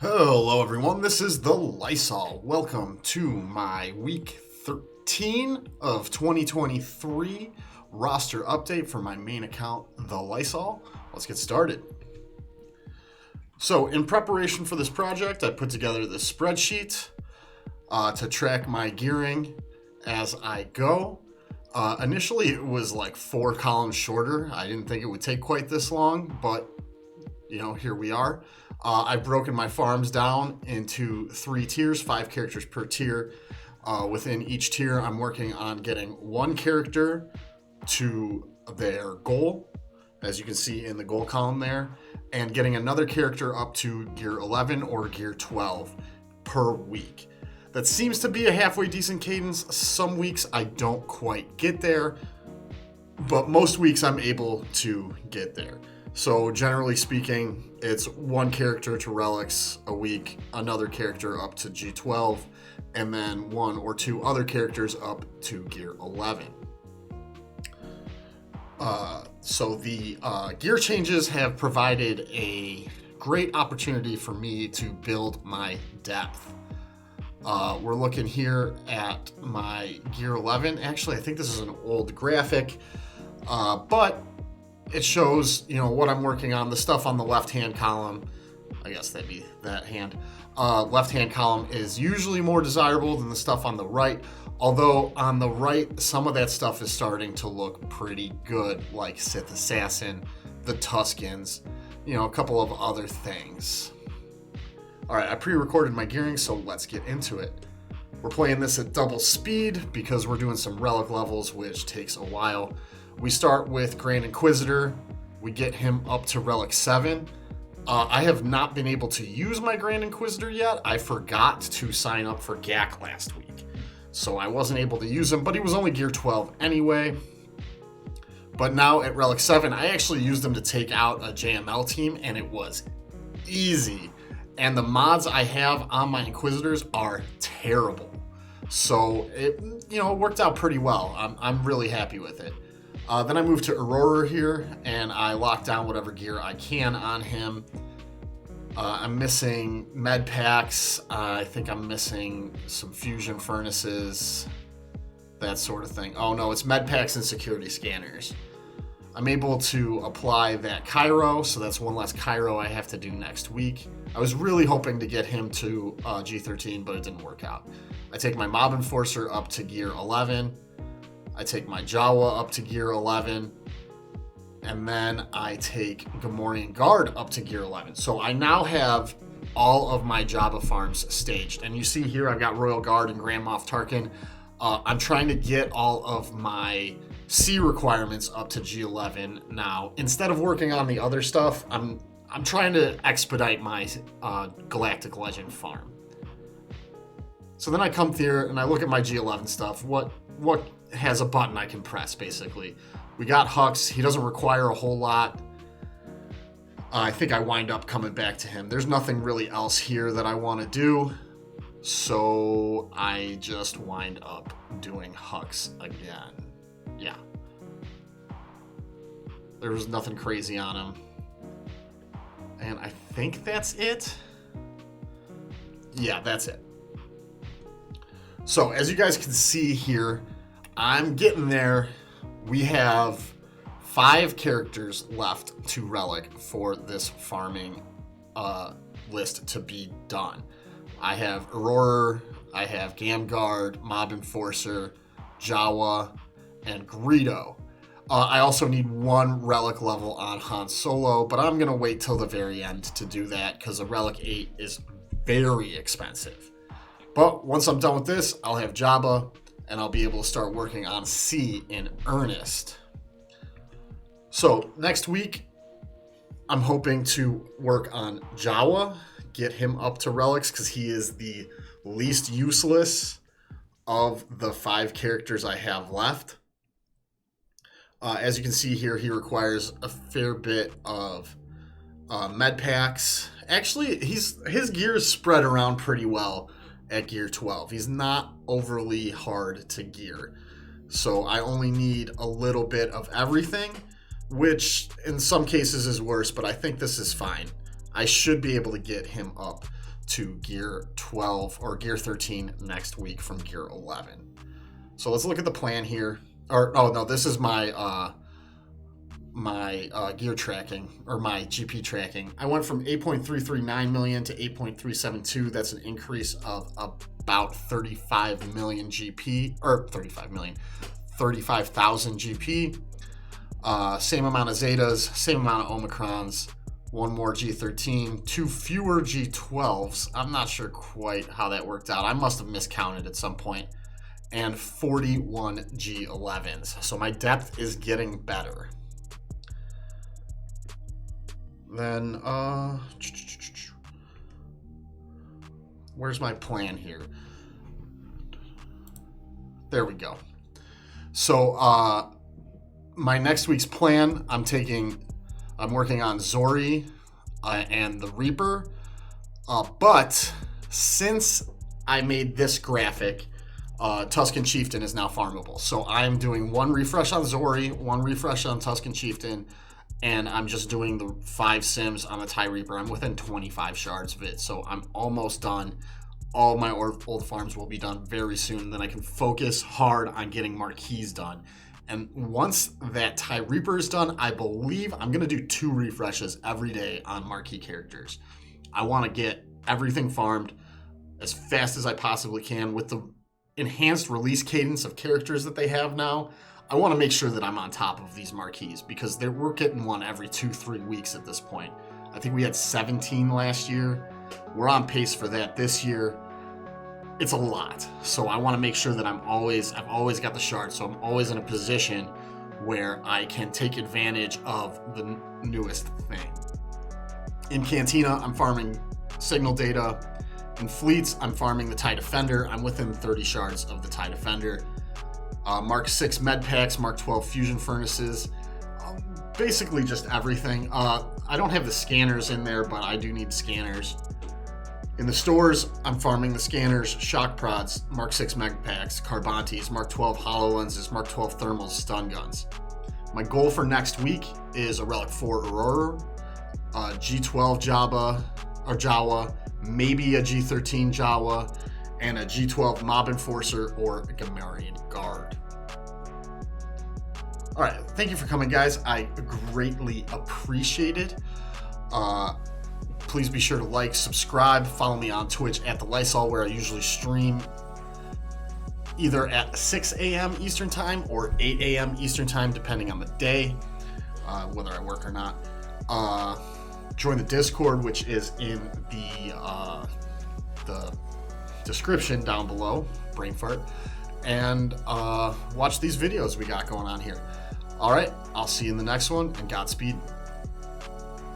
Hello everyone, this is TheLisol. Welcome to my week 13 of 2023 roster update for my main account, TheLisol. Let's get started. So in preparation for this project, I put together this spreadsheet to track my gearing as I go. Initially it was like 4 columns shorter. I didn't think it would take quite this long, but here we are. I've broken my farms down into 3 tiers, 5 characters per tier. Within each tier, I'm working on getting 1 character to their goal, as you can see in the goal column there, and getting another character up to gear 11 or gear 12 per week. That seems to be a halfway decent cadence. Some weeks I don't quite get there, but most weeks I'm able to get there. So generally speaking, it's 1 character to relics a week, another character up to G12, and then 1 or 2 other characters up to gear 11. So the gear changes have provided a great opportunity for me to build my depth. We're looking here at my gear 11. Actually, I think this is an old graphic, but it shows, what I'm working on. The stuff on the left-hand column, I guess that'd be that hand. Left-hand column is usually more desirable than the stuff on the right. Although on the right, some of that stuff is starting to look pretty good, like Sith Assassin, the Tuskens, a couple of other things. All right, I pre-recorded my gearing, so let's get into it. We're playing this at double speed because we're doing some relic levels, which takes a while. We start with Grand Inquisitor. We get him up to Relic 7. I have not been able to use my Grand Inquisitor yet. I forgot to sign up for GAC last week, so I wasn't able to use him, but he was only gear 12 anyway. But now at Relic 7, I actually used him to take out a JML team, and it was easy. And the mods I have on my Inquisitors are terrible. So it worked out pretty well. I'm really happy with it. Then I moved to Aurora here, and I locked down whatever gear I can on him. I'm missing med packs. I think I'm missing some fusion furnaces, that sort of thing. Oh no, it's med packs and security scanners. I'm able to apply that Cairo, so that's 1 less Cairo I have to do next week. I was really hoping to get him to G13, but it didn't work out. I take my Mob Enforcer up to gear 11. I take my Jawa up to gear 11, and then I take Gamorrean Guard up to gear 11. So I now have all of my Jabba farms staged. And you see here I've got Royal Guard and Grand Moff Tarkin. I'm trying to get all of my C requirements up to G11 now. Instead of working on the other stuff, I'm trying to expedite my Galactic Legend farm. So then I come here and I look at my G11 stuff. What has a button I can press, basically? We got Hux. He doesn't require a whole lot. I think I wind up coming back to him. There's nothing really else here that I want to do, so I just wind up doing Hux again. Yeah. There was nothing crazy on him. And I think that's it. Yeah, that's it. So as you guys can see here, I'm getting there. We have 5 characters left to relic for this farming list to be done. I have Aurora, I have Gamguard, Mob Enforcer, Jawa, and Greedo. I also need 1 relic level on Han Solo, but I'm going to wait till the very end to do that because a relic 8 is very expensive. But once I'm done with this, I'll have Jabba, and I'll be able to start working on C in earnest. So next week, I'm hoping to work on Jawa, get him up to relics, because he is the least useless of the 5 characters I have left. As you can see here, he requires a fair bit of med packs. Actually, his gear is spread around pretty well at gear 12. He's not overly hard to gear. So I only need a little bit of everything, which in some cases is worse, but I think this is fine. I should be able to get him up to gear 12 or gear 13 next week from gear 11. So let's look at the plan here. This is my gear tracking, or my GP tracking. I went from 8.339 million to 8.372. That's an increase of about 35 million GP, or 35,000 GP. Same amount of Zetas, same amount of Omicrons, one more G13, 2 fewer G12s. I'm not sure quite how that worked out. I must have miscounted at some point. And 41 G11s. So my depth is getting better. Then, where's my plan here? There we go. So, my next week's plan, I'm working on Zori and the Reaper. But since I made this graphic, Tusken Chieftain is now farmable. So I'm doing 1 refresh on Zori, 1 refresh on Tusken Chieftain, and I'm just doing the 5 sims on the TIE Reaper. I'm within 25 shards of it, so I'm almost done. All my old farms will be done very soon. Then I can focus hard on getting marquees done. And once that TIE Reaper is done, I believe I'm going to do 2 refreshes every day on marquee characters. I want to get everything farmed as fast as I possibly can with the enhanced release cadence of characters that they have now. I want to make sure that I'm on top of these marquees because we're getting one every 2-3 weeks at this point. I think we had 17 last year. We're on pace for that this year. It's a lot. So I want to make sure that I've always got the shards, so I'm always in a position where I can take advantage of the newest thing. In Cantina, I'm farming signal data. In fleets, I'm farming the TIE Defender. I'm within 30 shards of the TIE Defender. Mark 6 med packs, Mark 12 fusion furnaces. Basically just everything. I don't have the scanners in there, but I do need scanners. In the stores, I'm farming the scanners, shock prods, Mark 6 med packs, Carbantes, Mark 12 HoloLenses, Mark 12 thermals, stun guns. My goal for next week is a Relic 4 Aurora, G12 Jawa, maybe a G13 Jawa, and a G12 Mob Enforcer or a Gamorrean Guard. All right, thank you for coming, guys. I greatly appreciate it. Please be sure to like, subscribe, follow me on Twitch at TheLisol, where I usually stream either at 6 a.m. Eastern Time or 8 a.m. Eastern Time, depending on the day, whether I work or not. Join the Discord, which is in the description down below, brain fart, and watch these videos we got going on here. All right, I'll see you in the next one, and Godspeed.